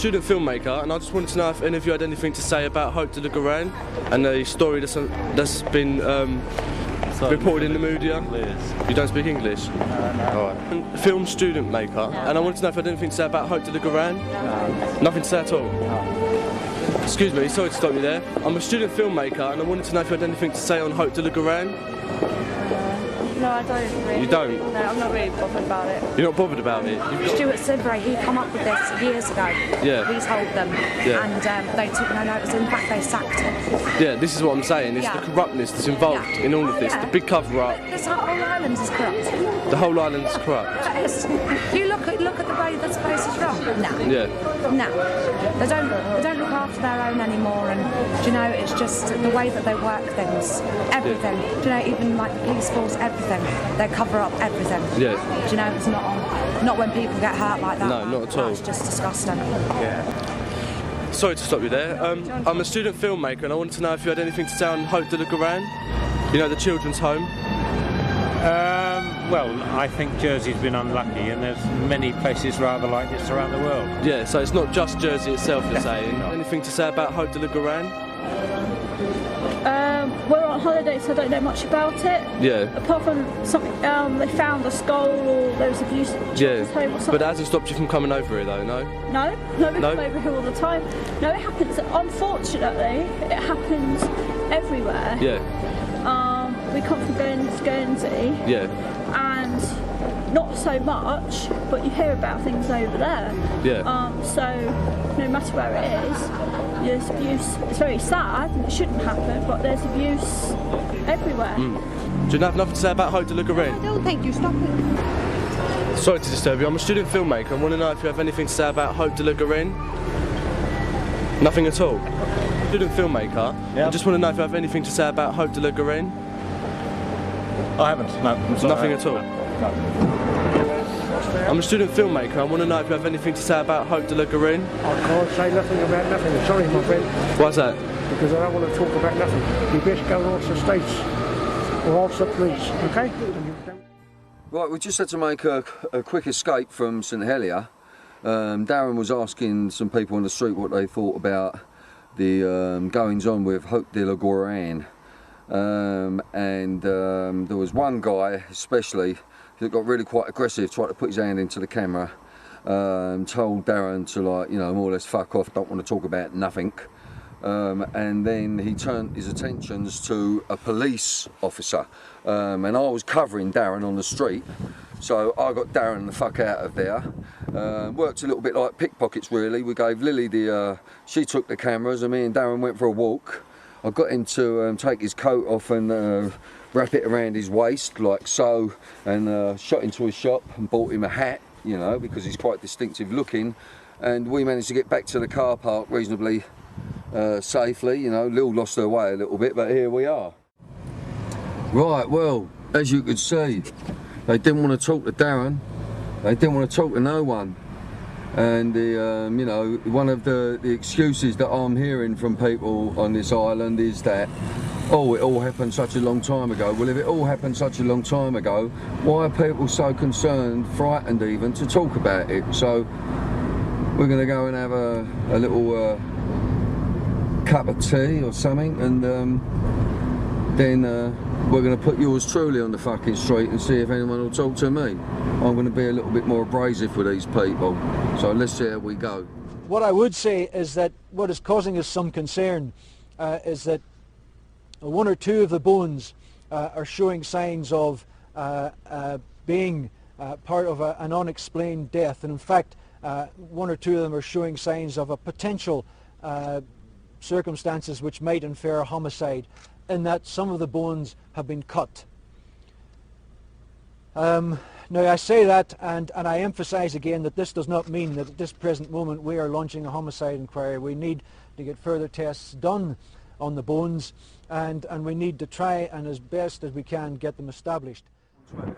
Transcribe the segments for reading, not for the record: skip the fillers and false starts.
student filmmaker, and I just wanted to know if any of you had anything to say about Hoyo and the story that's been reported in the media. You don't speak English? No. Film student maker, and I wanted to know if you had anything to say about Hoyo No. Nothing to say at all? No. Excuse me, sorry to stop you there. I'm a student filmmaker, and I wanted to know if you had anything to say on Hoyo. No, I don't really. You don't? No, I'm not really bothered about it. You're not bothered about it? Stuart Sibley, he come up with this years ago. Yeah. We told them. Yeah. And they took no notice. In fact, they sacked him. Yeah, this is what I'm saying. It's the corruptness that's involved in all of this. Yeah. The big cover-up. This whole island is corrupt. The whole island's corrupt. Yes. You look at the way this place is run. No. Yeah. No. They don't look after their own anymore, and do you know, it's just the way that they work things, everything. Yeah. Do you know, even like the police force, everything. They cover up everything. Yeah. Do you know, it's not when people get hurt like that. No, not at all. It's just disgusting. Yeah. Sorry to stop you there. I'm a student filmmaker, and I wanted to know if you had anything to say on Hoyo. You know, the children's home. Well, I think Jersey's been unlucky, and there's many places rather like this around the world. Yeah, so it's not just Jersey itself, you're saying. Not. Anything to say about Hoyo? We're on holiday, so I don't know much about it. Yeah. Apart from something, they found a skull or there was abuse at children's home or something. But it hasn't stopped you from coming over here, though, no? No, we come over here all the time. No, it happens. Unfortunately, it happens everywhere. Yeah. We come from Guernsey. Yeah. And not so much, but you hear about things over there. Yeah. So no matter where it is, there's abuse. It's very sad, and it shouldn't happen, but there's abuse everywhere. Do you have nothing to say about Hoyo? No, thank you. Stop it. Sorry to disturb you. I'm a student filmmaker. I want to know if you have anything to say about Hoyo. Nothing at all. Student filmmaker. Yeah. I just want to know if you have anything to say about Hoyo. I haven't. No. I'm sorry. Nothing at all. No. I'm a student filmmaker. I want to know if you have anything to say about Hoyo. I can't say nothing about nothing. Sorry, my friend. Why's that? Because I don't want to talk about nothing. You best go and answer states or answer police, okay? Right, we just had to make a quick escape from St Helier. Darren was asking some people on the street what they thought about the goings on with Hoyo. There was one guy especially that got really quite aggressive, tried to put his hand into the camera, told Darren to, like, you know, more or less fuck off, don't want to talk about nothing. And then he turned his attentions to a police officer, and I was covering Darren on the street, so I got Darren the fuck out of there. Worked a little bit like pickpockets really. We gave Lily she took the cameras, and me and Darren went for a walk. I got him to take his coat off and wrap it around his waist like so, and shot into his shop and bought him a hat, you know, because he's quite distinctive looking, and we managed to get back to the car park reasonably safely. You know, Lil lost her way a little bit, but here we are. Right, well, as you could see, they didn't want to talk to Darren, they didn't want to talk to no one. And you know, one of the excuses that I'm hearing from people on this island is that, oh, it all happened such a long time ago. Well, if it all happened such a long time ago, why are people so concerned, frightened even, to talk about it? So we're going to go and have a little cup of tea or something, and then we're going to put yours truly on the fucking street and see if anyone will talk to me. I'm going to be a little bit more abrasive with these people, so let's see how we go. What I would say is that what is causing us some concern is that one or two of the bones are showing signs of being part of an unexplained death, and in fact one or two of them are showing signs of a potential circumstances which might infer a homicide, in that some of the bones have been cut. Now I say that, and I emphasize again that this does not mean that at this present moment we are launching a homicide inquiry. We need to get further tests done on the bones, and we need to try and as best as we can get them established.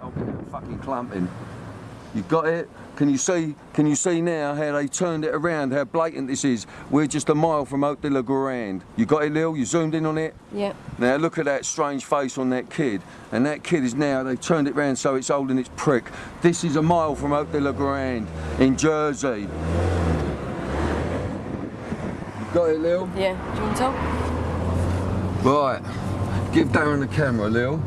I'll get that fucking clumping. You got it? Can you see now how they turned it around, how blatant this is? We're just a mile from Hoyo. You got it, Lil? You zoomed in on it? Yeah. Now look at that strange face on that kid. And that kid is now, they've turned it around so it's holding its prick. This is a mile from Hoyo in Jersey. Got it, Lil? Yeah. Do you want to talk? Right. Give Darren the camera, Lil.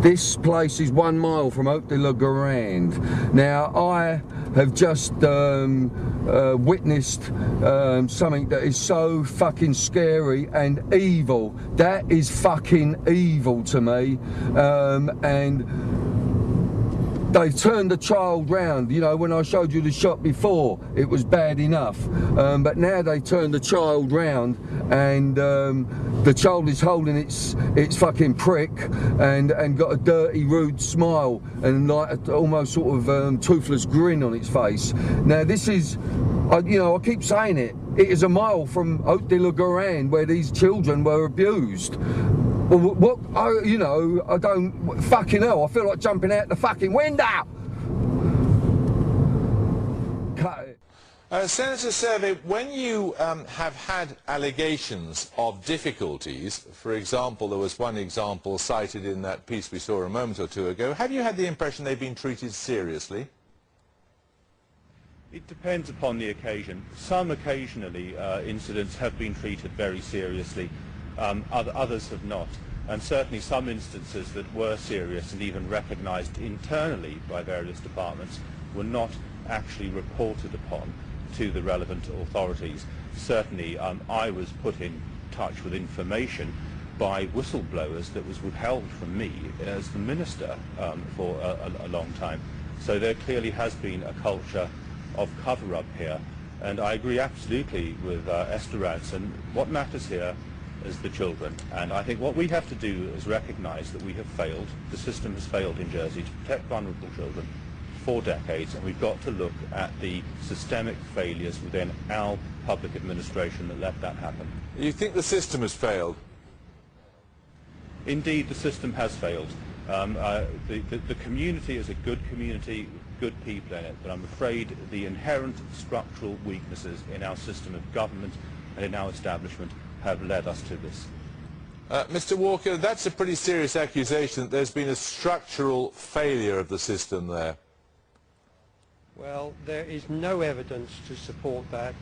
This place is 1 mile from Hoyo del Diablo. Now, I have just witnessed something that is so fucking scary and evil. That is fucking evil to me. And they've turned the child round. You know, when I showed you the shot before, it was bad enough. But now they've turned the child round, and the child is holding its fucking prick and got a dirty, rude smile and like almost sort of toothless grin on its face. Now this is, you know, I keep saying it. It is 1 mile from Hoyo del Diablo where these children were abused. Well, what, you know, I don't, fucking hell, I feel like jumping out the fucking window! Cut it. Senator Survey, when you have had allegations of difficulties, for example, there was one example cited in that piece we saw a moment or two ago, have you had the impression they've been treated seriously? It depends upon the occasion. Some occasionally incidents have been treated very seriously. Others have not, and certainly some instances that were serious and even recognised internally by various departments were not actually reported upon to the relevant authorities. Certainly I was put in touch with information by whistleblowers that was withheld from me as the minister for a long time. So there clearly has been a culture of cover-up here, and I agree absolutely with Esther Ranson. What matters here is the children, and I think what we have to do is recognise that we have failed. The system has failed in Jersey to protect vulnerable children for decades, and we've got to look at the systemic failures within our public administration that let that happen. You think the system has failed? Indeed, the system has failed. The community is a good community, good people in it, but I'm afraid the inherent structural weaknesses in our system of government and in our establishment have led us to this. Mr. Walker, that's a pretty serious accusation that there's been a structural failure of the system there. Well, there is no evidence to support that,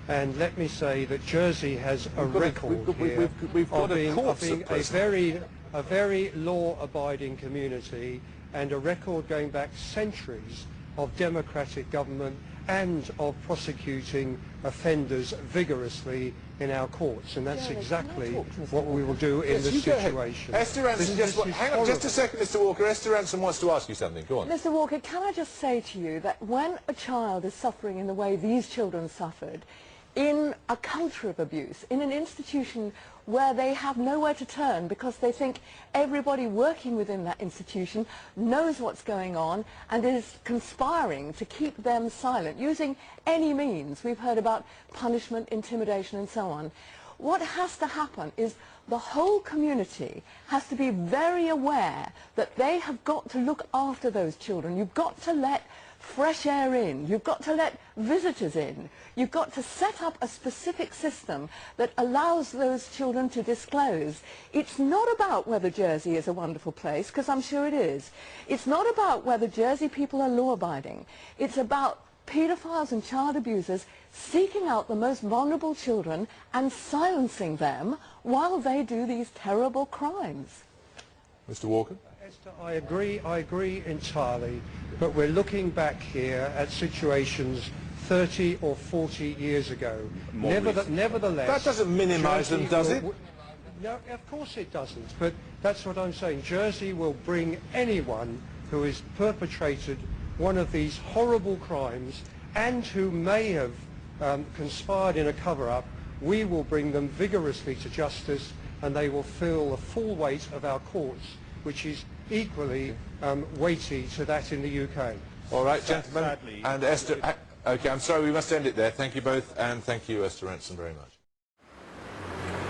and let me say that Jersey has a record here of being a very law-abiding community, and a record going back centuries of democratic government and of prosecuting offenders vigorously in our courts, and that's exactly what we will do in this situation. Esther Ranson, hang on just a second, Mr. Walker. Esther Ranson wants to ask you something. Go on. Mr. Walker, can I just say to you that when a child is suffering in the way these children suffered, in a culture of abuse, in an institution where they have nowhere to turn because they think everybody working within that institution knows what's going on and is conspiring to keep them silent, using any means. We've heard about punishment, intimidation and so on. What has to happen is the whole community has to be very aware that they have got to look after those children. You've got to let fresh air in. You've got to let visitors in. You've got to set up a specific system that allows those children to disclose. It's not about whether Jersey is a wonderful place, because I'm sure it is. It's not about whether Jersey people are law-abiding. It's about paedophiles and child abusers seeking out the most vulnerable children and silencing them while they do these terrible crimes. Mr. Walker? Esther, I agree entirely, but we're looking back here at situations 30 or 40 years ago. Nevertheless... That doesn't minimise them, does it? No, of course it doesn't, but that's what I'm saying. Jersey will bring anyone who has perpetrated one of these horrible crimes and who may have conspired in a cover-up. We will bring them vigorously to justice, and they will feel the full weight of our courts, which is equally weighty to that in the UK. All right, gentlemen, and Esther... Okay, I'm sorry, we must end it there. Thank you both, and thank you, Esther Ranson, very much.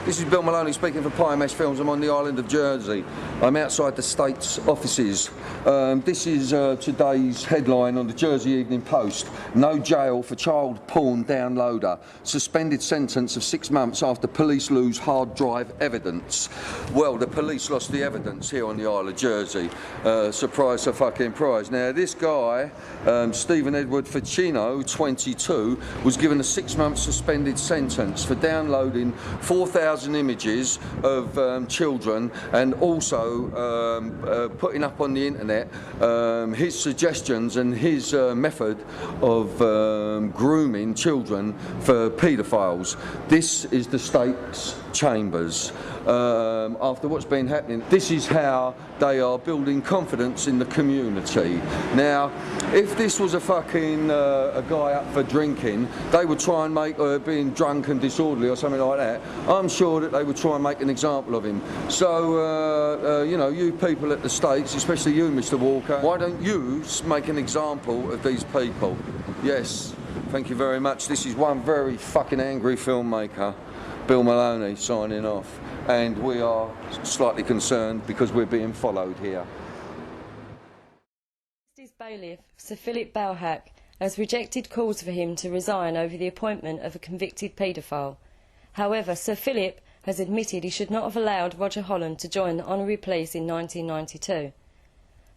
This is Bill Maloney speaking for Pie Films. I'm on the island of Jersey. I'm outside the state's offices. This is today's headline on the Jersey Evening Post. No jail for child porn downloader. Suspended sentence of 6 months after police lose hard drive evidence. Well, the police lost the evidence here on the Isle of Jersey. Surprise, a fucking prize. Now, this guy, Stephen Edward Ficino, 22, was given a 6-month suspended sentence for downloading 4,000 images of children and also putting up on the internet his suggestions and his method of grooming children for paedophiles. This is the state's chambers. After what's been happening, this is how they are building confidence in the community. Now, if this was a fucking a guy up for drinking, they would try and make being drunk and disorderly or something like that. I'm sure that they would try and make an example of him. So, you know, you people at the States, especially you, Mr. Walker, why don't you make an example of these people? Yes, thank you very much. This is one very fucking angry filmmaker, Bill Maloney, signing off. And we are slightly concerned because we're being followed here. His bailiff, Sir Philip Balhack, has rejected calls for him to resign over the appointment of a convicted paedophile. However, Sir Philip has admitted he should not have allowed Roger Holland to join the honorary police in 1992.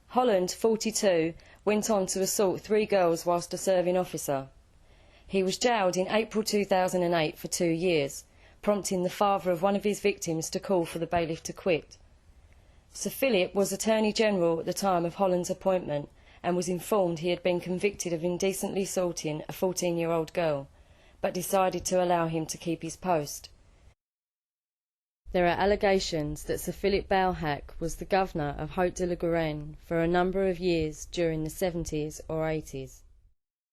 Holland, 42, went on to assault 3 girls whilst a serving officer. He was jailed in April 2008 for 2 years, prompting the father of one of his victims to call for the bailiff to quit. Sir Philip was Attorney General at the time of Holland's appointment and was informed he had been convicted of indecently assaulting a 14-year-old girl, but decided to allow him to keep his post. There are allegations that Sir Philip Balhack was the governor of Hoyo del Diablo for a number of years during the 70s or 80s.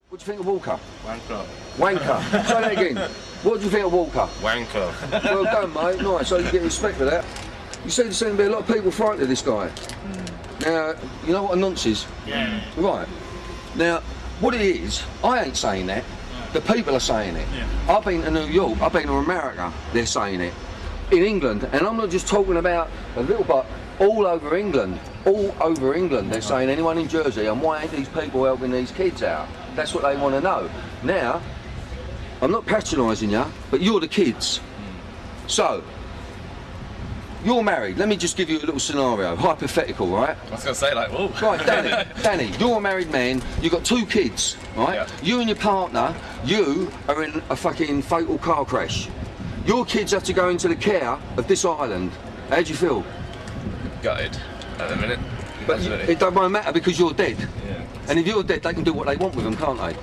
What do you think of Walker? Wanker. Wanker. Say that again. What do you think of Walker? Wanker. Well done, mate. Nice. So you get respect for that. You see, there seem to be a lot of people frightened of this guy. Now, you know what a nonce is? Yeah. Right. Now, what it is, I ain't saying that. The people are saying it. Yeah. I've been to New York, I've been to America, they're saying it. In England, and I'm not just talking about a little bit, all over England. All over England, they're saying anyone in Jersey, and why ain't these people helping these kids out? That's what they want to know. Now, I'm not patronising you, but you're the kids. So, you're married. Let me just give you a little scenario, hypothetical, right? I was going to say, like, whoa. Right, Danny, you're a married man, you've got 2 kids, right? Yeah. You and your partner, you are in a fucking fatal car crash. Your kids have to go into the care of this island. How do you feel? Gutted at the minute. But it won't matter because you're dead. Yeah. And if you're dead, they can do what they want with them, can't they?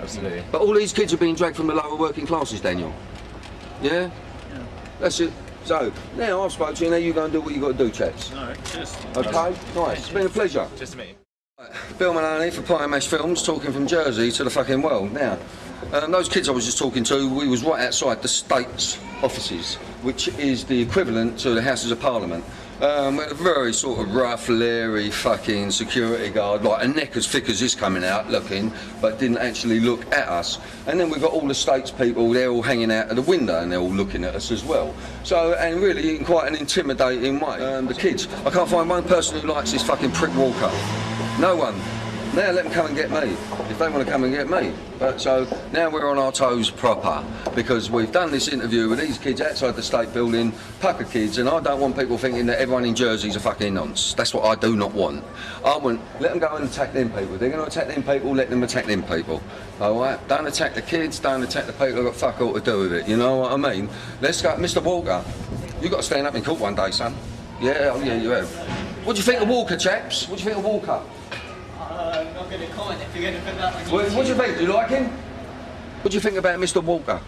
Absolutely. But all these kids are being dragged from the lower working classes, Daniel. Yeah? Yeah. That's it. So, now I've spoken to you, now you go and do what you've got to do, chaps. Alright, cheers. Okay? Nice. It's been a pleasure. Just to meet you. Bill Maloney for Pie Films, talking from Jersey to the fucking world. Now, those kids I was just talking to, we was right outside the state's offices, which is the equivalent to the Houses of Parliament. A very sort of rough, leery fucking security guard, like a neck as thick as this coming out looking, but didn't actually look at us. And then we've got all the state's people, they're all hanging out of the window and they're all looking at us as well. So, and really in quite an intimidating way. The kids, I can't find one person who likes this fucking prick Walker. No one. Now let them come and get me, if they want to come and get me. But so, now we're on our toes proper, because we've done this interview with these kids outside the state building, pucker kids, and I don't want people thinking that everyone in Jersey's a fucking nonce. That's what I do not want. I want, let them go and attack them people. If they're going to attack them people, let them attack them people. Alright? Don't attack the kids, don't attack the people who've got fuck all to do with it, you know what I mean? Let's go, Mr. Walker, you've got to stand up in court one day, son. Yeah, oh yeah, you have. What do you think of Walker, chaps? What do you think of Walker? I'm not going to comment if you're going to put that on YouTube. What do you think? Do you like him? What do you think about Mr. Walker?